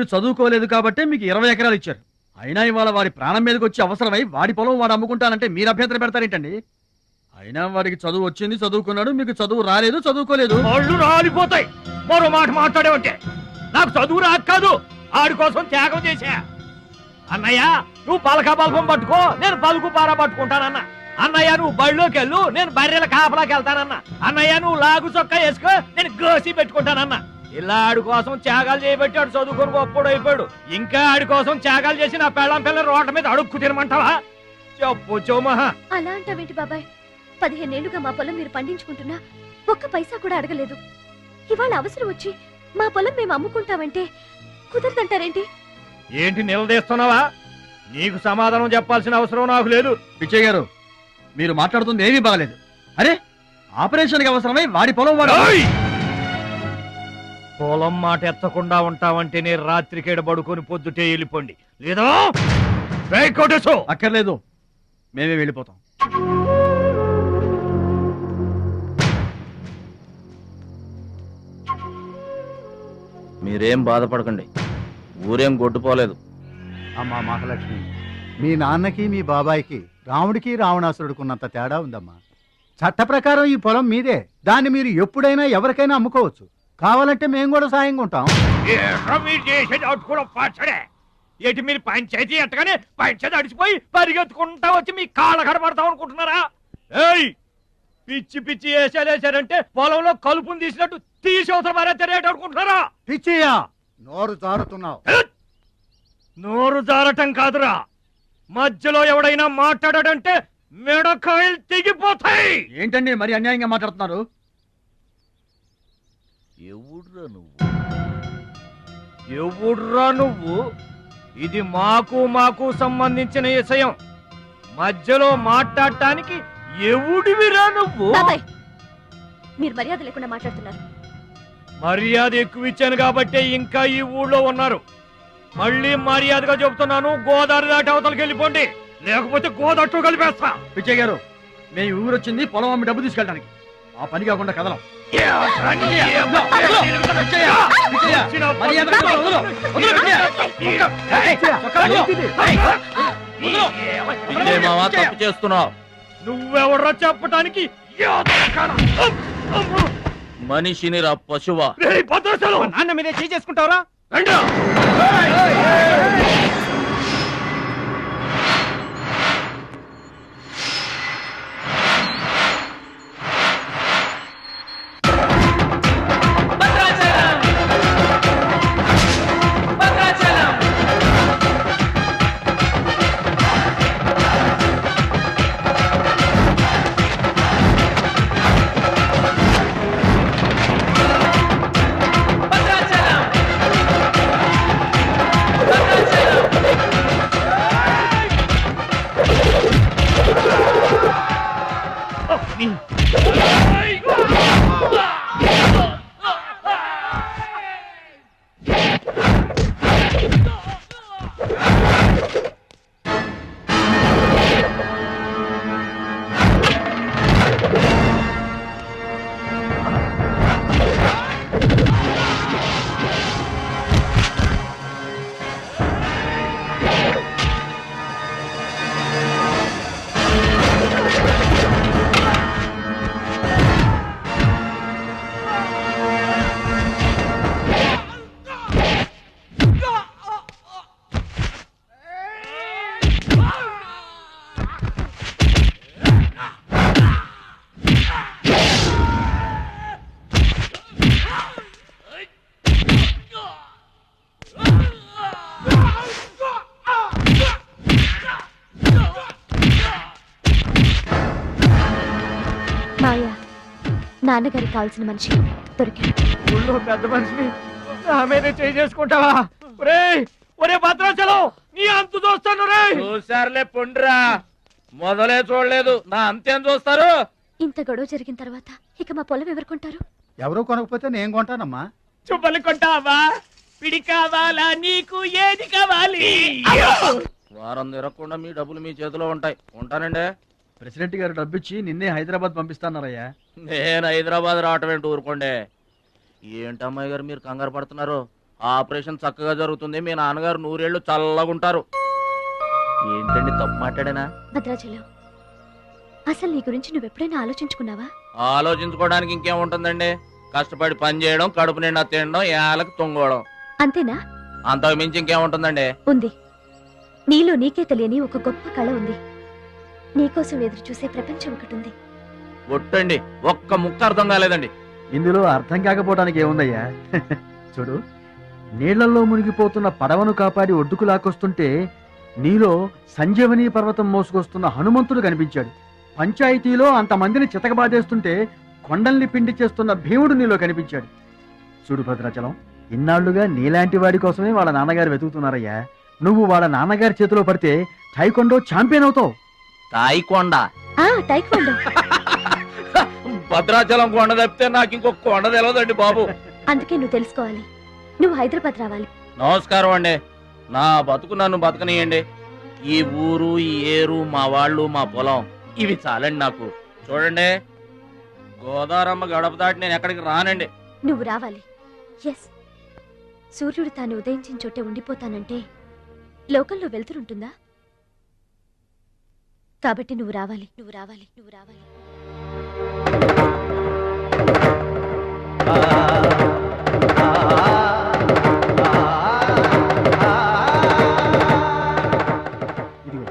మీరు చదువుకోలేదు కాబట్టి మీకు 20 ఎకరాలు ఇచ్చారు. అయినా ఇవాళ వాడి ప్రాణం మీదకి వచ్చి అవసరమై వాడి పొలం వాడు అమ్ముకుంటానంటే మీరు అభ్యంతరం పెడతారేంటండి? అయినా వాడికి చదువు వచ్చింది, చదువుకున్నాడు. మీకు చదువు రాలేదు, చదువుకోలేదు. వాళ్ళు రాలిపోతాయి మరో మాట మాట్లాడేవంటే. నాకు చదువు రాక కాదు, ఆడి కోసం త్యాగం చేశా. అన్నయ్య నువ్వు పలక బల్పం పట్టుకో, నేను పలుకు పారా పట్టుకుంటానన్న. అన్నయ్య నువ్వు బళ్ళోకి వెళ్ళు, నేను బర్రెల కాపలాకి వెళ్తానన్న. అన్నయ్య నువ్వు లాగు చొక్కా వేసుకో, నేను గోసి పెట్టుకుంటానన్న. ఇలా ఆడి కోసం త్యాగాలు చేయబట్టి ఆడు చదువుకొని గొప్పడు అయిపోయాడు. ఇంకా ఆడి కోసం త్యాగాలు చేసి నా పెళ్ళం పిల్ల రోడ్ల మీద అడుక్కు తినమంటావా? చెప్పు చోమహా. అలా అంటావేంటి బాబాయ్? 15 ఏళ్లుగా మా పొలం మీరు పండించుకుంటున్నా ఒక్క పైసా కూడా అడగలేదు. ఇవాళ అవసరం వచ్చి మా పొలం మేము అమ్ముకుంటామంటే కుదరదంటారేంటి? ఏంటి నిలదీస్తున్నావా? నీకు సమాధానం చెప్పాల్సిన అవసరం నాకు లేదు. పిచ్చయ్య గారు, మీరు మాట్లాడుతుంది ఏమీ బాగలేదు. అరే, ఆపరేషన్కి అవసరమై వాడి పొలం వాడు. పొలం మాట ఎత్తకుండా ఉంటావంటే నేను రాత్రికేడ పడుకొని పొద్దుటే వెళ్ళిపోండి, లేదా అక్కర్లేదు, మేమే వెళ్ళిపోతాం. మీరేం బాధపడకండి, ఊరేం గొడ్డుపోలేదు. అమ్మా మహాలక్ష్మి, మీ నాన్నకి మీ బాబాయికి రాముడికి రావణాసురుడుకున్నంత తేడా ఉందమ్మా. చట్ట ప్రకారం ఈ పొలం మీదే. దాన్ని మీరు ఎప్పుడైనా ఎవరికైనా అమ్ముకోవచ్చు. కావాలంటే మేము కూడా సాయంగా ఉంటాం. ఏంటి మీరు పంచాయతీ ఎట్టగానే పంచాయతీ అడిచిపోయి పరిగెత్తుకుంటా వచ్చి మీ కాళ్ళ కడబడతాం అనుకుంటున్నారా? ఏయ్, పిచ్చి పిచ్చి వేసారంటే పొలంలో కలుపుని తీసినట్టు తీసి అవసరం మరే తెలియట అనుకుంటున్నారా? పిచ్చియా, నోరు జారుతున్నావు. నోరు జారటం కాదురా, మధ్యలో ఎవడైనా మాట్లాడాడంటే మెడకాయలు తెగిపోతాయి. ఏంటండి మరి అన్యాయంగా మాట్లాడుతున్నారు? ఎవడ్రా నువ్వు? ఇది మాకు సంబంధించిన విషయం. మధ్యలో మాట్లాడటానికి ఎవడివిరా నువ్వు? బాబాయ్, మీరు మర్యాద లేకుండా మాట్లాడుతున్నారు. మర్యాద ఎక్కువ ఇచ్చాను కాబట్టే ఇంకా ఈ ఊళ్ళో ఉన్నారు. మళ్ళీ మర్యాదగా చెబుతున్నాను, గోదావరి దాటి అవతలకి వెళ్ళిపోండి, లేకపోతే గోదట్టు కలిపేస్తా. పిచ్చయ్య గారు, మేము ఊరు వచ్చింది పొలం అమ్మి డబ్బు తీసుకెళ్ళడానికి. ఆ పని కాకుండా కదలం. తప్పు చేస్తున్నావు. నువ్వెవడ్రా చెప్పటానికి? మనిషిని రా పశువా. నాన్న మీదే చేసుకుంటావరా? నాన్నగారికి కావాల్సిన మనిషి దొరికాడు. ఊళ్ళో పెద్ద మనిషిని నా మీదే చేసుకుంటావా? ఒరే భద్రాచలం, నీ అంతు చూస్తాను. చూసారులే పొండ్రా, మొదలే చూడలేదు, నా అంతేం చూస్తారు? ఇంత గొడవ జరిగిన తర్వాత ఇక మా పొలం ఎవరు కొంటారు? ఎవరో కొనకపోతే నేను కొంటానమ్మా. చుబ్బలు కొంటావా? పిడి కావాలా? నీకు ఏది కావాలి? వారం తిరగకుండా మీ డబ్బులు మీ చేతిలో ఉంటాయి. ఉంటానండి. ప్రెసిడెంట్ గారు డబ్బిచ్చి నిన్నే హైదరాబాద్ పంపిస్తాన్నారయ్యా. నేను హైదరాబాద్ రావటం ఏంటి, ఊరుకోండి. ఏంటమ్మాయి గారు మీరు కంగారు పడుతున్నారు? ఆపరేషన్ చక్కగా జరుగుతుంది, మీ నాన్నగారు 100 ఏళ్ళు చల్లగుంటారు. ఏంటండి తప్పు మాట్లాడానా? భద్రాచలం, అసలు నీ గురించి నువ్వెప్పుడైనా ఆలోచించుకున్నావా? ఆలోచించుకోవడానికి ఇంకేముంటుందండి, కష్టపడి పని చేయడం, కడుపు నిండా తినడం, ఏళ్ళకి తొంగోవడం, అంతేనా? అంతకు మించి ఇంకేముంటుందండి? ఉంది. నీలో నీకే తెలియని ఒక గొప్ప కళ ఉంది. నీకోసం ఎదురు చూసే ప్రపంచం ఒకటి ఉంది. ఒట్టండి, ఒక్క ముక్క అర్థం కాలేదండి. ఇందులో అర్థం కాకపోవడానికి ఏముందయ్యా? చూడు, నీళ్లలో మునిగిపోతున్న పడవను కాపాడి ఒడ్డుకు లాక్కొస్తుంటే నీలో సంజీవని పర్వతం మోసుకొస్తున్న హనుమంతుడు కనిపించాడు. పంచాయతీలో అంతమందిని చితకబాదేస్తుంటే కొండల్ని పిండి చేస్తున్న భీముడు నీలో కనిపించాడు. చూడు భద్రాచలం, ఇన్నాళ్లుగా నీలాంటి వాడి కోసమే వాళ్ళ నాన్నగారు వెతుకుతున్నారయ్యా. నువ్వు వాళ్ళ నాన్నగారి చేతిలో పడితే టైకొండో ఛాంపియన్ అవుతావు. తాయికొండ టైక్వాండో. భద్రాచలం కొండ తప్పితే నాకు ఇంకొక కొండ తెలియదండి బాబు. అందుకే నువ్వు తెలుసుకోవాలి. నువ్వు హైదరాబాద్ రావాలి. నమస్కారం అండి, నా బతుకు నన్ను బతకనియండి. ఈ ఊరు, ఈ ఏరు, మా వాళ్ళు, మా పొలం, ఇవి చాలండి నాకు. చూడండి, గోదావరమ్మ గడప దాటి నేను ఎక్కడికి రానండి. నువ్వు రావాలి. ఎస్, సూర్యుడు తాను ఉదయించిన చోటే ఉండిపోతానంటే లోకంలో వెళ్తురుంటుందా? కాబట్టి నువ్వు రావాలి, నువ్వు రావాలి, నువ్వు రావాలి. ఇదిగో,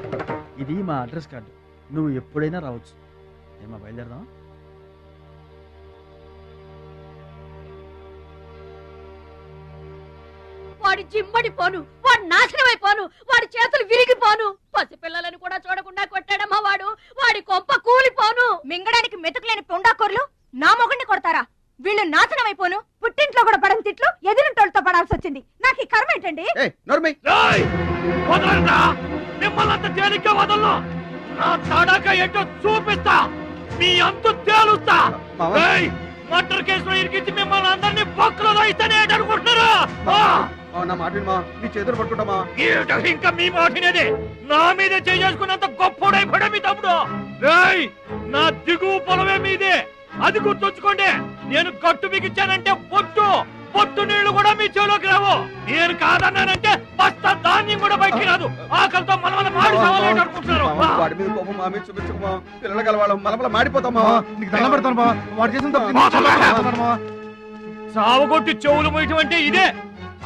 ఇది మా అడ్రస్ కార్డు. నువ్వు ఎప్పుడైనా రావచ్చు. ఏమా బయలుదేరదాం? వాడి జిమ్మడిపోను, వాడు నాశనమైపోను, వాడి చేతులు విరిగిపోను, పసిపిల్లలను కూడా చూడకుండా కొట్టాడమ్మా వాడు. వాడి కొంప కూలిపోను. మింగడానికి మెతుకులేని పొండాకొర్లు నా మొగుడిని కొడతారా? వీళ్ళు నాశనమైపోను. పుట్టింట్లో కూడా పడని తిట్లు ఎదిరింటోళ్ళతో పడాల్సి వచ్చింది. నాకు ఈ కర్మ ఏంటండి? మిమ్మల్ని తేలిగ్గా వదలను. నా తడాక ఏంటో చూపిస్తా, మీ అంతు తేలుస్తా. మర్డర్ కేసులో ఇరికించి మిమ్మల్ని అందరినీ పక్కలో ఇస్తానే అనుకుంటున్నారా? నా మాట నీ చేతులు పట్టుకుంటామా? ఇంకా మీ మాటినేది నా మీద చేసుకున్నంత గొప్పోడైపోయా మీ తమ్ముడు. నా దిగువ పొలమే మీదే, అది గుర్తుంచుకోండి. నేను గట్టు బిగించానంటే పొట్టు నీళ్లు కూడా మీ చెవులోకి రావు. నేను కాదన్నానంటే బస్తా ధాన్యం కూడా బయటికి రాదు. ఆకలితో మనమల మాడి సావాలని అనుకుంటున్నారు. వాడి మీద కోపం మా మీద చూపించకమా? పిల్లల గలవాళ్ళం మనమల మాడిపోతామా? నీకు దండం పెడతాను. వాడు చేసిన తప్పు సావగొట్టి చెవులు పోయటం అంటే ఇదే.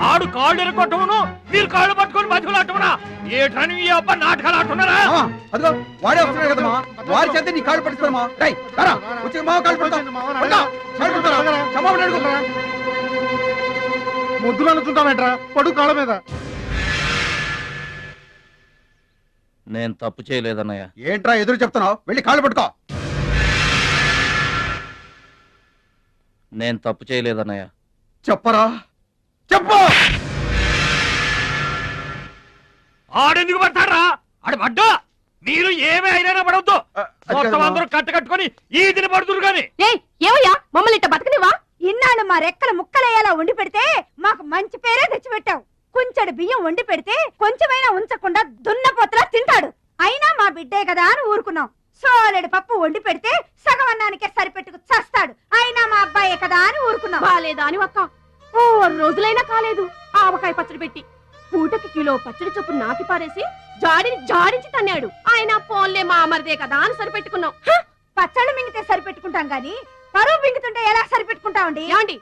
ఆడు కాళ్ళు ఎరగొట్టమును, మీరు కాళ్ళు పట్టుకొని బతుకులాటమునా? ఏటని ఈ అబ్బా నాటకాలు ఆడుతున్నారా? అదిగో వాడే వస్తున్నాడు కదమ్మా, వాడి చేత నీ కాళ్ళు పట్టిస్తామా? వచ్చి మా కాళ్ళు పడతా ముద్దులు అనుకుంటామేట్రా పడు కాళ్ళ మీద. నేను తప్పు చేయలేదన్నయ్య. ఏంట్రా ఎదురు చెప్తున్నావు? వెళ్ళి కాళ్ళు పట్టుకో. నేను తప్పు చేయలేదన్నయ్య. చెప్పరా, చెప్పు. ఆడెందుకు పడతారా? ఆడు పడ్డా మీరు ఏమీ అయినా పడవద్దు. మొత్తం అందరూ కట్టుకొని ఈదిని పడుతురు గాని. ఏమయ్యా మమ్మల్ని ఇట్ట బతకనివా? ఇన్నాళ్ళు మా రెక్కల ముక్కలయ్యేలా వండి పెడితే మాకు మంచి పేరే తెచ్చిపెట్టావు. కొంచెడు బియ్యం వండి పెడితే కొంచెమైనా ఉంచకుండా దున్నపోతలా తింటాడు. అయినా మా బిడ్డే కదా అని ఊరుకున్నాం. సోలెడు పప్పు వండి పెడితే సగం అన్నానికే సరిపెట్టుకు చస్తాడు. అయినా మా అబ్బాయే కదా అని ఊరుకున్నాం. బాలేదా అని ఒక్క 4 రోజులైనా కాలేదు ఆవకాయ పచ్చడి పెట్టి పూటకి కిలో పచ్చడి చొప్పు నాకి పారేసి జాడించి తన్నాడు. ఆయన పోన్లే మా అమర్దే కదా అని సరిపెట్టుకున్నాం. పచ్చళ్ళు మింగితే సరిపెట్టుకుంటాం గాని పరువు మింగుతుంటే ఎలా సరిపెట్టుకుంటామండి? ఏమండి,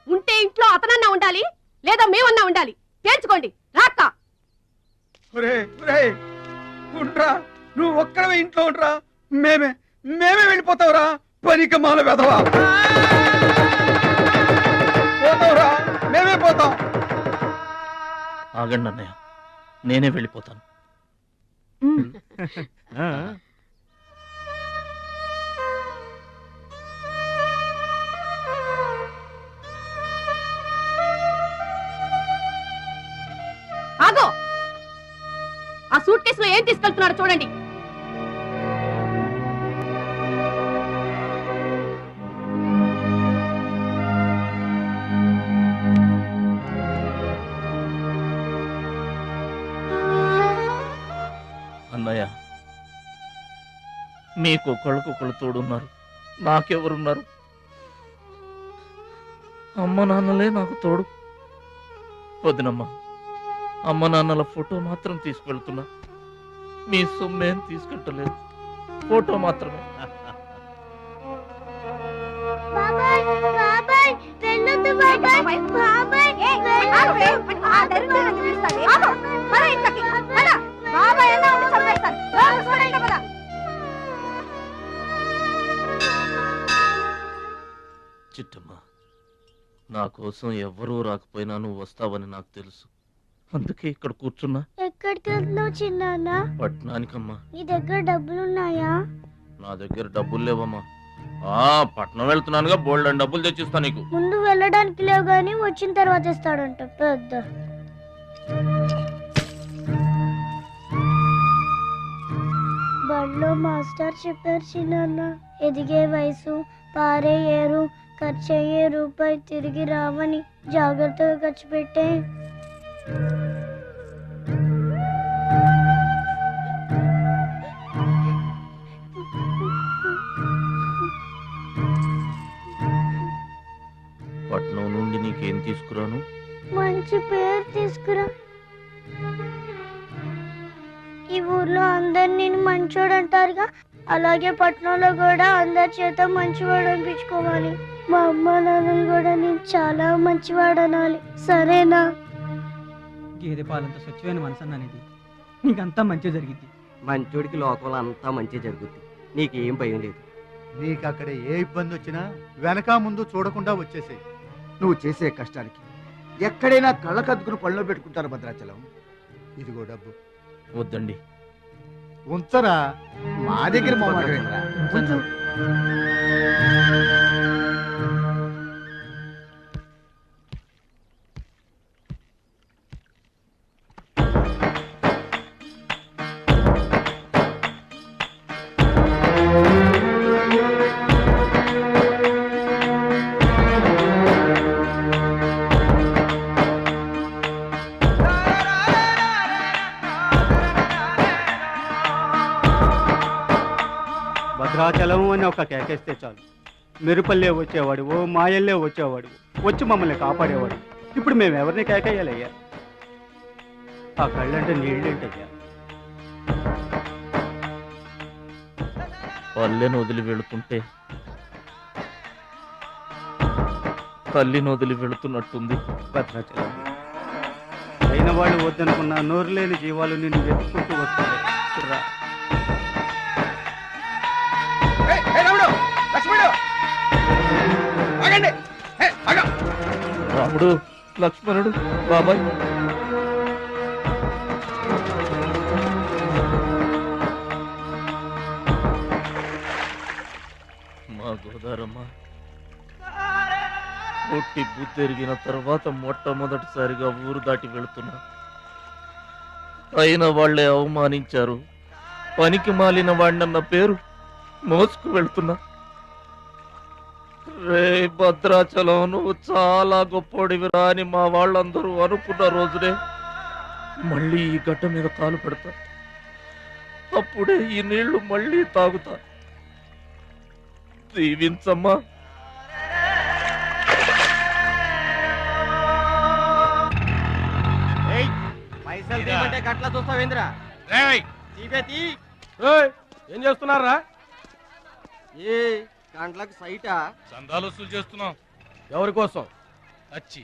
ఉంటే ఇంట్లో అతనన్నా ఉండాలి, లేదా మేమన్నా ఉండాలి. తేల్చుకోండి. రాక్క నువ్వు ఒక్కడవే ఇంట్లో ఉండరా, మేమే వెళ్ళిపోతావురా. పనిక మాల వెధవా, పోతావురా, మేమే పోతాం. ఆగండి అన్నయ్య, నేనే వెళ్ళిపోతాను. ఆగో, ఆ సూట్ కేసులో ఏం తీసుకెళ్తున్నారో చూడండి. అన్నయ్య, మీకు ఒకళ్ళకొకళ్ళు తోడున్నారు, నాకెవరున్నారు? అమ్మ నాన్నలే నాకు తోడు. వదినమ్మా, అమ్మ నాన్నల ఫోటో మాత్రం తీసుకెళ్తున్నా. మీ సొమ్మేం తీసుకెళ్ళలేదు, ఫోటో మాత్రమే. బాబాయ్ బాబాయ్ వెళ్ళొద్దు బాబాయ్ బాబాయ్ ఆ దరిద్రులను పిలుస్తావే? ఆగు, పద ఇంట్లోకి, పద. బాబాయ్ ఎలా ఉండి చంపేస్తాను. లోపల చూడండి, పద. చిట్టమ్మా, నా కోసం ఎవ్వరూ రాకపోయినా నువ్వు వస్తావని నాకు తెలుసు. అందుకే ఇక్కడ కూర్చున్నా. ఎక్కడికి వెళ్తున్నావు చిన్నాన్న? పట్నానికమ్మా. నీ దగ్గర డబ్బులున్నాయా? నా దగ్గర డబ్బులు లేవమ్మా. పట్నం వెళ్తున్నానుగా, బోల్డ్ డబ్బులు తెచ్చిస్తా నీకు. ముందు వెళ్ళడానికి లేవు గాని వచ్చిన తర్వాత ఇస్తాడంట పెద్ద. బడిలో మాస్టర్ చెప్పారు చిన్నాన్న, ఎదిగే వయసు, పారే ఏరు, ఖర్చయ్యే రూపాయి తిరిగి రావని. జాగ్రత్తగా ఖర్చు పెట్టే. పట్నం నుండి నీకేం తీసుకురాను? మంచి పేరు తీసుకురా. ఈ ఊర్లో అందరు నేను మంచోడు అంటారుగా, అలాగే పట్నంలో కూడా అందరి చేత మంచివాడు అనిపించుకోవాలి. మా అమ్మ నాన్నలు కూడా నేను చాలా మంచివాడు అనాలి. సరేనా? గేదె పాలంత స్వచ్ఛమైన మనసు అనేది నీకంతా మంచి జరిగింది. మంచోడికి లోకంలో అంతా మంచి జరుగుద్ది. నీకేం భయం లేదు. నీకు అక్కడ ఏ ఇబ్బంది వచ్చినా వెనక ముందు చూడకుండా వచ్చేసేయ్. నువ్వు చేసే కష్టానికి ఎక్కడైనా కళ్ళకద్దుకుని పళ్ళలో పెట్టుకుంటారు భద్రాచలం. ఇదిగో డబ్బు వద్దండి. ఉంచరా. మా దగ్గర మొహమాటమేంట్రా? కొంచెం భద్రాచలం అని ఒక కేకేస్తే చాలు, మెరుపల్లే వచ్చేవాడు, ఓ మాయల్లే వచ్చేవాడు, వచ్చి మమ్మల్ని కాపాడేవాడు. ఇప్పుడు మేము ఎవరిని కేకేయాలయ్యా? ఆ కళ్ళంటే నీళ్ళేంటయ్యా? పల్లెను వదిలి వెళుతుంటే తల్లిని వదిలి వెళుతున్నట్టుంది. భద్రాచలం అయిన వాళ్ళు వద్దనుకున్న నోరు లేని జీవాలు నిన్ను వెతుక్కుంటూ వస్తాయి. చూడరా. రాముడు, లక్ష్మణుడు, బాబాయ్. మా గోదారమ్మ పుట్టి బుద్ధెరిగిన తర్వాత మొట్టమొదటిసారిగా ఊరు దాటి వెళుతున్నా. అయిన వాళ్లే అవమానించారు. పనికి మాలిన వాడినన్న పేరు మోసుకు వెళ్తున్నా. రే భద్రాచలం, నువ్వు చాలా గొప్పోడివిరా అని మా వాళ్ళందరూ అనుకున్న రోజునే మళ్ళీ ఈ గడ్డ మీద కాలు పెడతా. అప్పుడే ఈ నీళ్లు మళ్ళీ తాగుతా. దీవించమ్మా. పైసలు తీయమంటే గట్ల చూస్తావేంద్రా? ఏం చేస్తున్నారా? ఏ గంటలకు సైటా? చందాలు వసూలు చేస్తున్నాం. ఎవరి కోసం? అచ్చి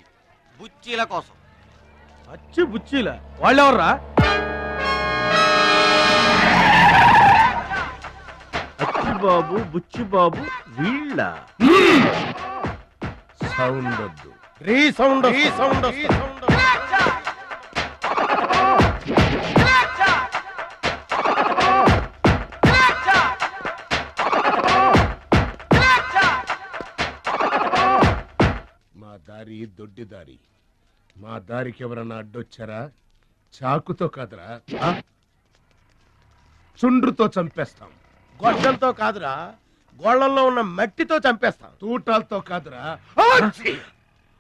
బుచ్చీల కోసం. అచ్చి బుచ్చీల వాళ్ళెవర్రా? అచ్చి బాబు, బుచ్చి బాబు వీళ్ళ. సౌండ్ వద్దు, రీ సౌండ్ దారి దొడ్డి దారి. మా దారికి ఎవరన్నా అడ్డొచ్చారా? చాకుతో కాదురా, చుండ్రుతో చంపేస్తాం. గొడ్డలతో కాదురా, గోళ్లలో ఉన్న మట్టితో చంపేస్తాం. తూటాలతో కాదురా,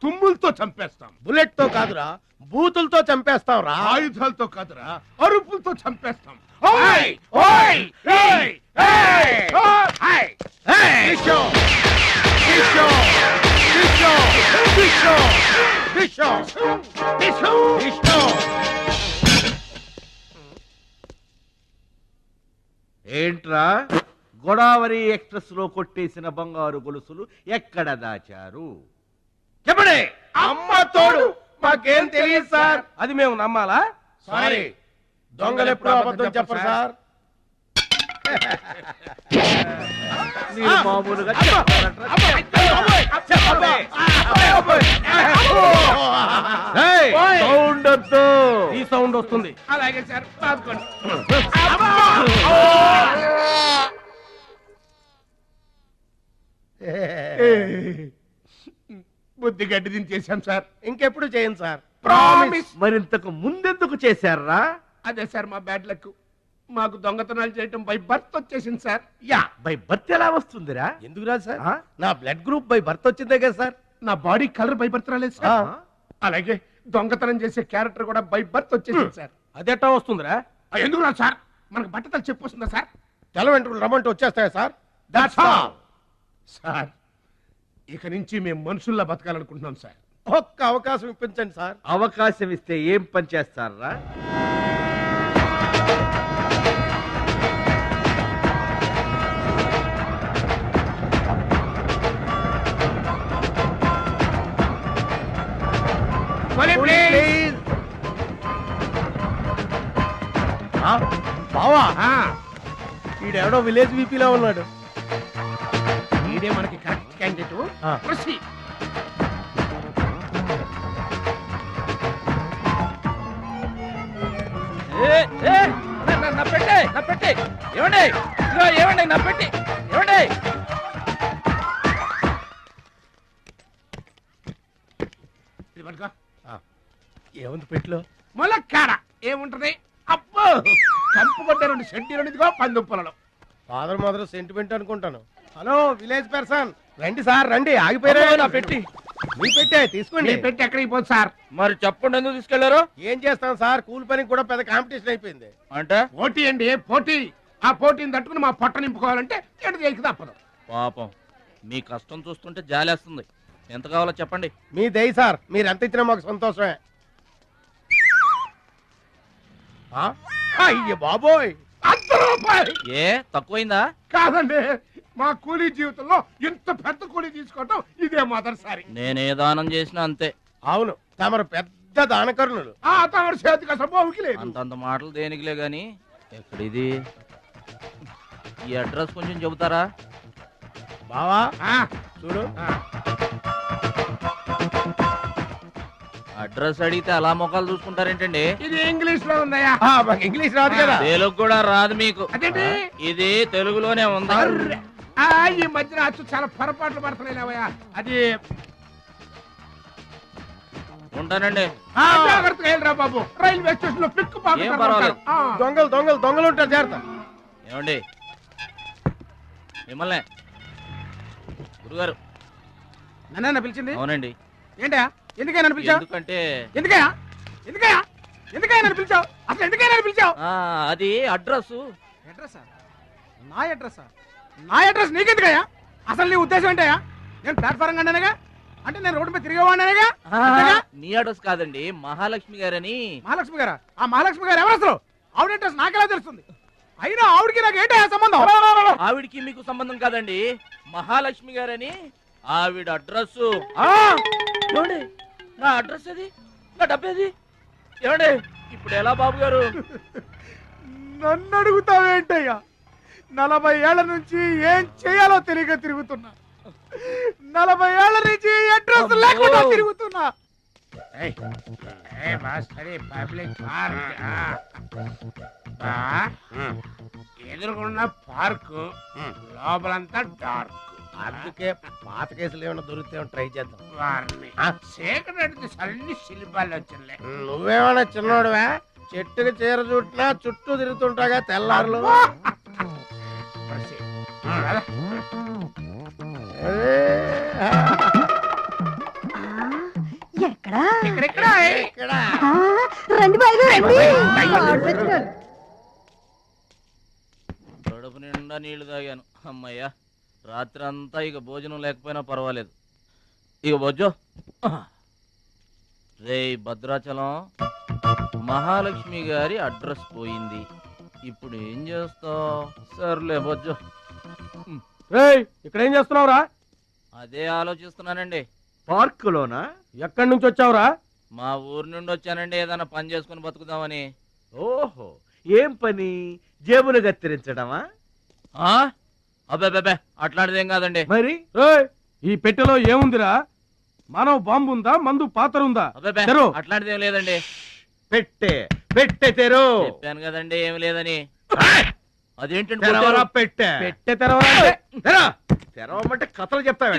తుమ్ములతో చంపేస్తాం. బుల్లెట్ తో కాదురా, బూతులతో చంపేస్తాం రా. ఆయుధాలతో కాదురా, అరుపులతో చంపేస్తాం. ఏంట్రా గోదావరి ఎక్స్ప్రెస్ లో కొట్టేసిన బంగారు గొలుసులు ఎక్కడ దాచారు చెప్పండి. అమ్మ తోడు మాకేం తెలియదు సార్. అది మేము నమ్మాలా? సారీ, దొంగలు ఎప్పుడు అబద్ధం చెప్పరు సార్. మీరు మామూలుగా చెప్పాలంటారా? ఏయ్, సౌండ్ వద్దు. ఈ సౌండ్ వస్తుంది. అలాగే సార్. బుద్ధి గడ్డి దించేశాం సార్. ఇంకెప్పుడు చేయండి సార్. ప్రామిస్. మరింతకు ముందెందుకు చేశారా? అదే సార్ మా బ్యాడ్ లక్. మాకు దొంగతనాలు చేయటం బై బర్త్ వచ్చేసింది సార్. యా, బై బర్త్ ఎలా వస్తుందిరా? ఎందుకు రాదు సార్? ఆ? నా బ్లడ్ గ్రూప్ బై బర్త్ వచ్చిందే కదా సార్. నా బాడీ కలర్ బై బర్త్ రాలేదు సార్. అలాగే దొంగతనం చేసే క్యారెక్టర్ కూడా బై బర్త్ వచ్చేసింది సార్. అదెట్టా వస్తుందిరా? ఎందుకు రాదు సార్? మనకు బట్టతలు చెప్పు వస్తుందా సార్? తెల్ల వెంట్రుకలు రమ్మంటే వచ్చేస్తాయా సార్? That's all sir. ఇక నుంచి మేము మనుషుల్లా బతకాలనుకుంటున్నాం సార్. ఒక్క అవకాశం ఇప్పించండి సార్. అవకాశం ఇస్తే ఏం పని చేస్తారా? ప్లీజ్. బావా, ఈడెవడో విలేజ్ వీపీలో ఉన్నాడు. ఇదే మనకి కరెక్ట్ క్యాండిడేట్. ప్రొసీడ్. నా పెట్టే ఏమండి, ఇదిగో ఏమండి, నా పెట్టి ఏమండి. ఇది పట్టుకో. ఏముంది పెట్లో? ములక్కాడ ఏముంటది? అబ్బో, కంపు కొట్ట 2 సెంటీలు ఇదిగో పందుప్పలలో. ఫాదర్ మదర్ సెంటిమెంట్ అనుకుంటాను. హలో విలేజ్ పర్సన్, రండి సార్ రండి. ఆగిపోయారా? నా పెట్టి మీ పెట్టే తీసుకోండి. నీ పెట్టి ఎక్కడికి పోదు సార్? మరి చెప్పండి, ఎందుకు తీసుకెళ్లారు? ఏం చేస్తాం సార్, కూలి పనికి కూడా పెద్ద కాంపిటీషన్ అయిపోయింది. అంటే పోటీ అండి, పోటీ. ఆ పోటీని తట్టుకుని మా పొట్ట నింపుకోవాలంటే ఎటు చేయక తప్పదు. పాపం, మీ కష్టం చూస్తుంటే జాలేస్తుంది. ఎంత కావాలో చెప్పండి. మీ దయ సార్, మీరు ఎంత ఇచ్చినా మాకు సంతోషమే. అయ్య బాబోయ్, 100 రూపాయలు ఏ తక్కువైందా? కాదండి, మా కూలీ జీవితంలో ఇంత పెద్ద కూలీ తీసుకోవటం ఇదే మొదటిసారి. నేనే దానం చేసినా అంతే. అవును, తమరు పెద్ద దానకరుణులు. ఆ తమరి చేతికి అసలు బావుకి లేదు. అంతంత మాటలు దేనికిలే గాని, ఎక్కడిది? ఈ అడ్రస్ కొంచెం చెబుతారా? బావా ఆ, చూడు, అడ్రస్ అడిగితే అలా మొఖాలు చూసుకుంటారేంటండి? ఇది ఇంగ్లీష్ లో ఉందయ్యా. మాకు ఇంగ్లీష్ రాదు కదా. తెలుగు కూడా రాదు మీకు. అదేంటి? ఇది తెలుగులోనే ఉంది. అర్రె. ఈ మధ్యన అచ్చు చాలా పొరపాట్లు పడుతున్నాయి లేవయ్యా. అది ఉంటానండి. జాగ్రత్తగా వెళ్ళరా బాబు. రైల్వే స్టేషన్ లో పిక్ ఏం పర్వాలేదు. దొంగలు దొంగలు దొంగలు ఉంటారు, జాగ్రత్త. ఏమండి, మిమ్మల్ని గురుగారు. నన్ను పిలిచింది అవునండి. ఏంటా? ఎందుకైనా పిలిచావు? ఎందుకంటే ఎందుకయ్యా ఎందుకయ్యా ఎందుకయ్యా నన్ను పిలిచావు? అసలు ఎందుకైనా పిలిచావు? అది అడ్రస్. అడ్రస్ నా అడ్రస్ నా అడ్రస్ నీకెందుకయ్యా? అసలు నీ ఉద్దేశం ఏంటయ్యా? నేను ప్లాట్ఫారం కండానగా, అంటే నేను రోడ్డు మీద తిరిగేవాడినగా. నీ అడ్రస్ కాదండి, మహాలక్ష్మి గారని. మహాలక్ష్మి గారా? ఆ మహాలక్ష్మి గారు ఎవరు అసలు? ఆవిడ అడ్రస్ నాకెలా తెలుస్తుంది? అయినా ఆవిడకి నాకు ఏంటయ్యా సంబంధం? ఆవిడికి మీకు సంబంధం కాదండి, మహాలక్ష్మి గారని ఆవిడ అడ్రస్. ఏమండి, నా అడ్రస్ అది, నా డబ్బేది? ఏమండి, ఇప్పుడు ఎలా బాబు గారు? నన్ను అడుగుతావేంటయ్యా? 40 ఏళ్ల నుంచి ఏం చేయాలో తెలియక తిరుగుతున్నా. 40 ఏళ్ల నుంచి అడ్రస్ లేకుండా తిరుగుతున్నా. పబ్లిక్ పార్క్ ఎదురుకున్న పార్కు లోపలంతా డార్క్. అందుకే పాత కేసులు ఏమైనా దొరికితే ట్రై చేద్దాం. వారిని చీకటి అన్ని శిల్పాలు వచ్చినాయి. నువ్వేమైనా చిన్నోడువా? చెట్టుకి చీర చుట్టినా చుట్టూ తిరుగుతుంటాగా తెల్లారులు. ఎక్కడా? రండి బాయ్ రండి. కడుపు నిండా నీళ్లు తాగాను. అమ్మయ్యా, రాత్రి అంతా ఇక భోజనం లేకపోయినా పర్వాలేదు. ఇక బొజ్జో రే భద్రాచలం, మహాలక్ష్మి గారి అడ్రస్ పోయింది. ఇప్పుడు ఏం చేస్తావు? సర్లే బొజ్జు. రేయ్, ఇక్కడ ఏం చేస్తున్నావురా? అదే ఆలోచిస్తున్నానండి. పార్కులోనా? ఎక్కడి నుంచి వచ్చావురా? మా ఊరు నుండి వచ్చానండి, ఏదైనా పని చేసుకుని బతుకుదామని. ఓహో, ఏం పని? జేబులు కత్తిరించడమా? అబ్బే అట్లాంటిదేం కాదండి. మరి ఈ పెట్టెలో ఏముందిరా? మానవ బాంబు ఉందా? మందు పాత్ర ఉందా? అబ్బే తెరు. అట్లాంటిదేం లేదండి. పెట్టె తెరు. చెప్పాను కదండి ఏమి లేదని. అదేంటండి తెరవరా పెట్టె. పెట్టె తెరవరా. తెరవమంటే కథలు చెప్తావా?